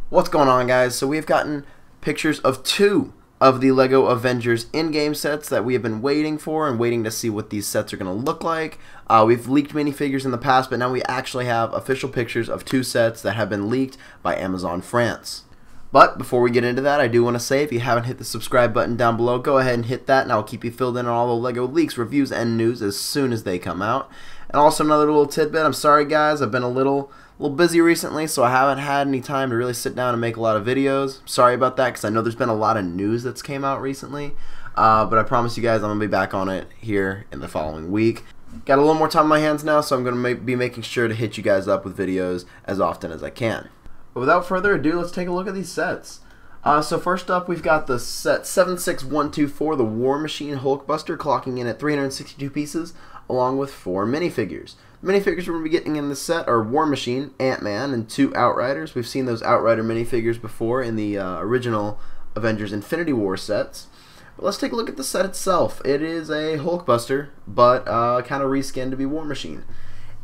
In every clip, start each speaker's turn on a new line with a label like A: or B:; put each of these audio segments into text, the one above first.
A: What's going on, guys? So we've gotten pictures of two of the LEGO Avengers Endgame sets that we have been waiting for and waiting to see what these sets are going to look like. We've leaked minifigures in the past, but now we actually have official pictures of two sets that have been leaked by Amazon France. But before we get into that, I do want to say, if you haven't hit the subscribe button down below, go ahead and hit that, and I'll keep you filled in on all the LEGO leaks, reviews, and news as soon as they come out. And also another little tidbit, I'm sorry guys, I've been a little busy recently, so I haven't had any time to really sit down and make a lot of videos. Sorry about that, because I know there's been a lot of news that's came out recently. But I promise you guys I'm going to be back on it here in the following week. Got a little more time on my hands now, so I'm going to be making sure to hit you guys up with videos as often as I can. But without further ado, let's take a look at these sets. So first up, we've got the set 76124, the War Machine Hulkbuster, clocking in at 362 pieces, along with 4 minifigures. The minifigures we're going to be getting in this set are War Machine, Ant-Man, and 2 Outriders. We've seen those Outrider minifigures before in the original Avengers Infinity War sets. But let's take a look at the set itself. It is a Hulkbuster, but kind of reskinned to be War Machine.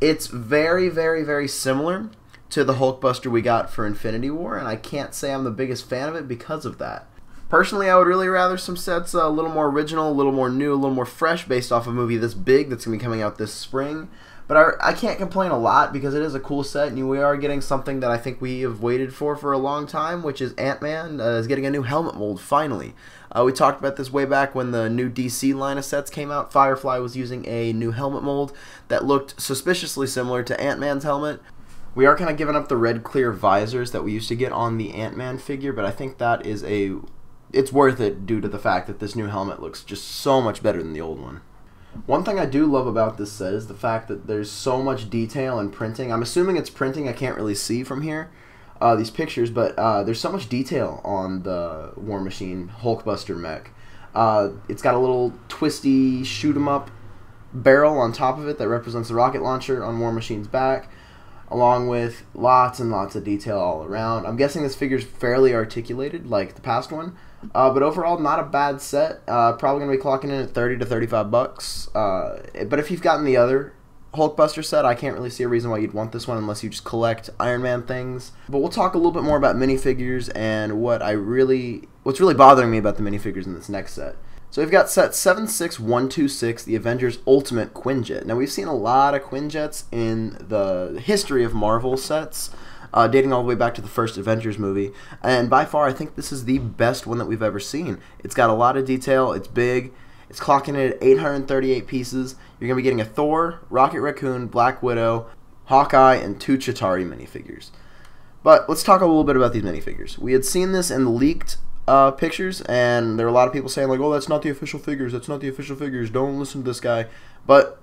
A: It's very, very, very similar to the Hulkbuster we got for Infinity War, and I can't say I'm the biggest fan of it because of that. Personally, I would really rather some sets a little more original, a little more new, a little more fresh, based off a movie this big that's going to be coming out this spring. But I can't complain a lot because it is a cool set, and we are getting something that I think we have waited for a long time, which is Ant-Man is getting a new helmet mold, finally. We talked about this way back when the new DC line of sets came out. Firefly was using a new helmet mold that looked suspiciously similar to Ant-Man's helmet. We are kind of giving up the red clear visors that we used to get on the Ant-Man figure, but I think that is it's worth it due to the fact that this new helmet looks just so much better than the old one. One thing I do love about this set is the fact that there's so much detail and printing. I'm assuming it's printing. I can't really see from here, these pictures, but there's so much detail on the War Machine Hulkbuster mech. It's got a little twisty shoot-'em-up barrel on top of it that represents the rocket launcher on War Machine's back, along with lots and lots of detail all around. I'm guessing this figure's fairly articulated like the past one, but overall not a bad set. Probably going to be clocking in at 30 to 35 bucks. But if you've gotten the other Hulkbuster set, I can't really see a reason why you'd want this one unless you just collect Iron Man things. But we'll talk a little bit more about minifigures and what's really bothering me about the minifigures in this next set. So we've got set 76126, the Avengers Ultimate Quinjet. Now we've seen a lot of Quinjets in the history of Marvel sets, dating all the way back to the first Avengers movie, and by far I think this is the best one that we've ever seen. It's got a lot of detail, it's big, it's clocking in at 838 pieces. You're going to be getting a Thor, Rocket Raccoon, Black Widow, Hawkeye, and 2 Chitauri minifigures. But let's talk a little bit about these minifigures. We had seen this in the leaked pictures, and there were a lot of people saying like, oh, that's not the official figures, that's not the official figures, don't listen to this guy. But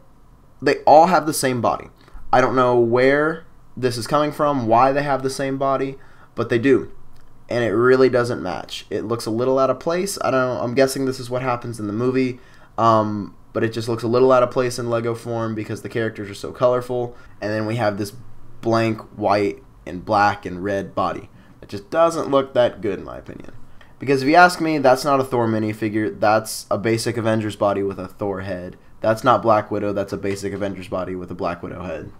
A: they all have the same body. I don't know where this is coming from, why they have the same body, but they do, and it really doesn't match. It looks a little out of place. I don't know, I'm guessing this is what happens in the movie, but it just looks a little out of place in Lego form because the characters are so colorful, and then we have this blank white and black and red body. It just doesn't look that good in my opinion. Because if you ask me, that's not a Thor minifigure, that's a basic Avengers body with a Thor head. That's not Black Widow, that's a basic Avengers body with a Black Widow head.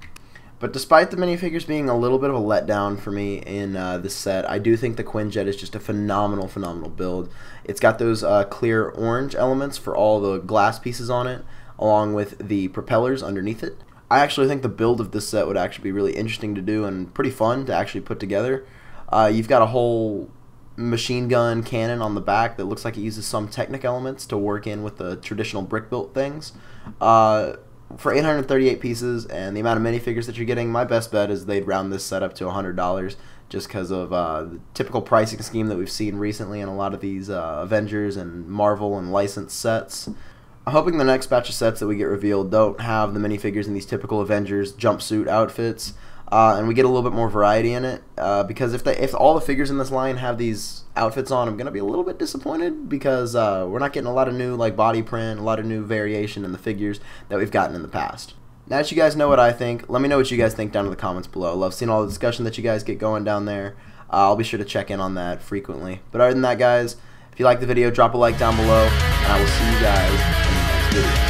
A: But despite the minifigures being a little bit of a letdown for me in this set, I do think the Quinjet is just a phenomenal, phenomenal build. It's got those clear orange elements for all the glass pieces on it, along with the propellers underneath it. I actually think the build of this set would actually be really interesting to do and pretty fun to actually put together. You've got a whole machine gun cannon on the back that looks like it uses some Technic elements to work in with the traditional brick built things. For 838 pieces and the amount of minifigures that you're getting, my best bet is they'd round this set up to $100 just because of the typical pricing scheme that we've seen recently in a lot of these Avengers and Marvel and licensed sets. I'm hoping the next batch of sets that we get revealed don't have the minifigures in these typical Avengers jumpsuit outfits. And we get a little bit more variety in it, because if all the figures in this line have these outfits on, I'm going to be a little bit disappointed because we're not getting a lot of new body print, a lot of new variation in the figures that we've gotten in the past. Now that you guys know what I think, let me know what you guys think down in the comments below. I love seeing all the discussion that you guys get going down there. I'll be sure to check in on that frequently. But other than that, guys, if you like the video, drop a like down below, and I will see you guys in the next video.